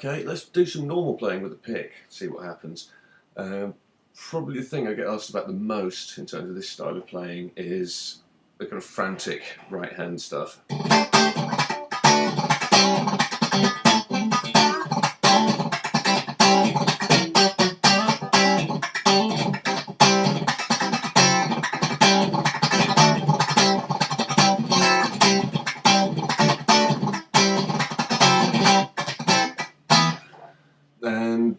Okay, let's do some normal playing with the pick, see what happens. Probably the thing I get asked about the most in terms of this style of playing is the kind of frantic right hand stuff. And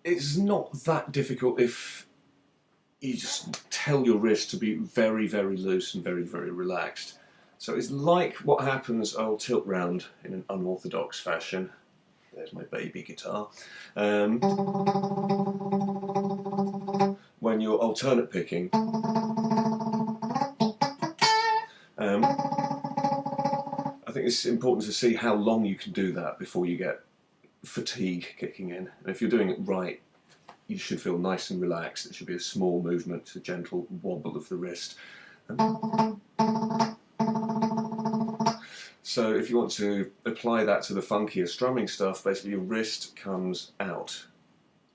it's not that difficult if you just tell your wrist to be very, very loose and very, very relaxed. So it's like what happens, I'll tilt round in an unorthodox fashion. There's my baby guitar. When you're alternate picking, I think it's important to see how long you can do that before you get fatigue kicking in. And if you're doing it right, you should feel nice and relaxed. It should be a small movement, a gentle wobble of the wrist. So if you want to apply that to the funkier strumming stuff, basically your wrist comes out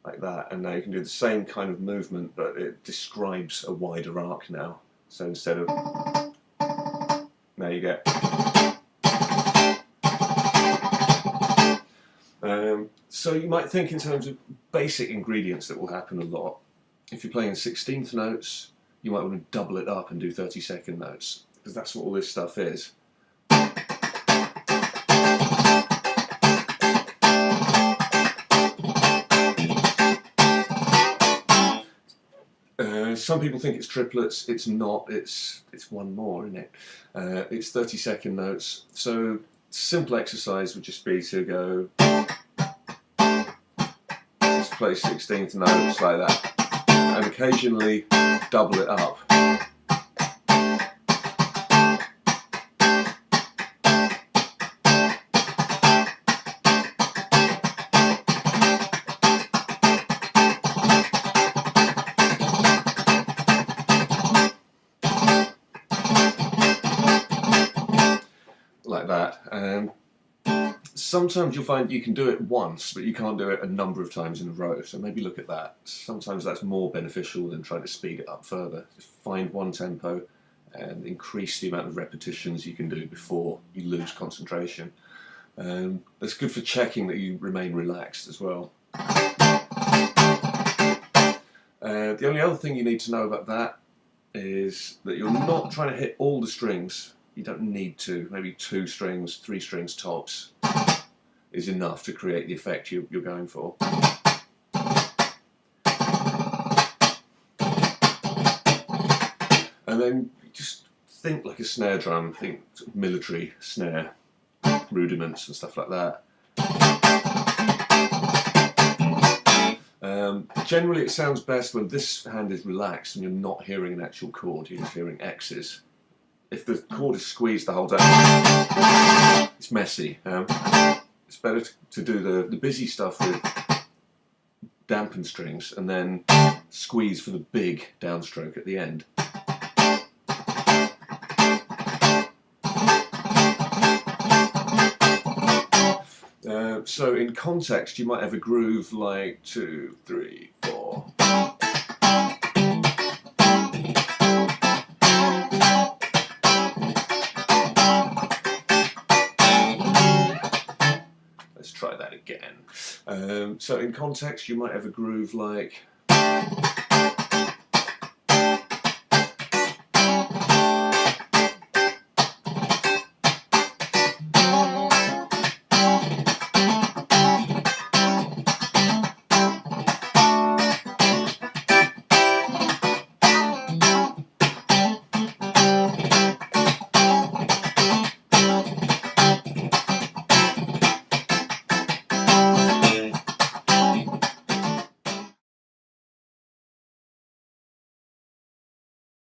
like that, and now you can do the same kind of movement, but it describes a wider arc now. So instead of, now you get. So you might think in terms of basic ingredients that will happen a lot. If you're playing 16th notes, you might want to double it up and do 30-second notes, because that's what all this stuff is. Some people think it's triplets. It's not. It's one more, isn't it? It's 30-second notes. So simple exercise would just be to go, just play 16th notes like that, and occasionally double it up. Like that. Sometimes you'll find you can do it once, but you can't do it a number of times in a row, so maybe look at that. Sometimes that's more beneficial than trying to speed it up further. Just find one tempo and increase the amount of repetitions you can do before you lose concentration. That's good for checking that you remain relaxed as well. The only other thing you need to know about that is that you're not trying to hit all the strings. You don't need to. Maybe 2 strings, 3 strings tops is enough to create the effect you're going for. And then just think like a snare drum, think sort of military snare rudiments and stuff like that. Generally it sounds best when this hand is relaxed and you're not hearing an actual chord, you're just hearing X's. If the chord is squeezed the whole time, it's messy. It's better to do the busy stuff with dampened strings and then squeeze for the big downstroke at the end. So in context you might have a groove like 2, 3, 4. Let's try that again. So in context you might have a groove like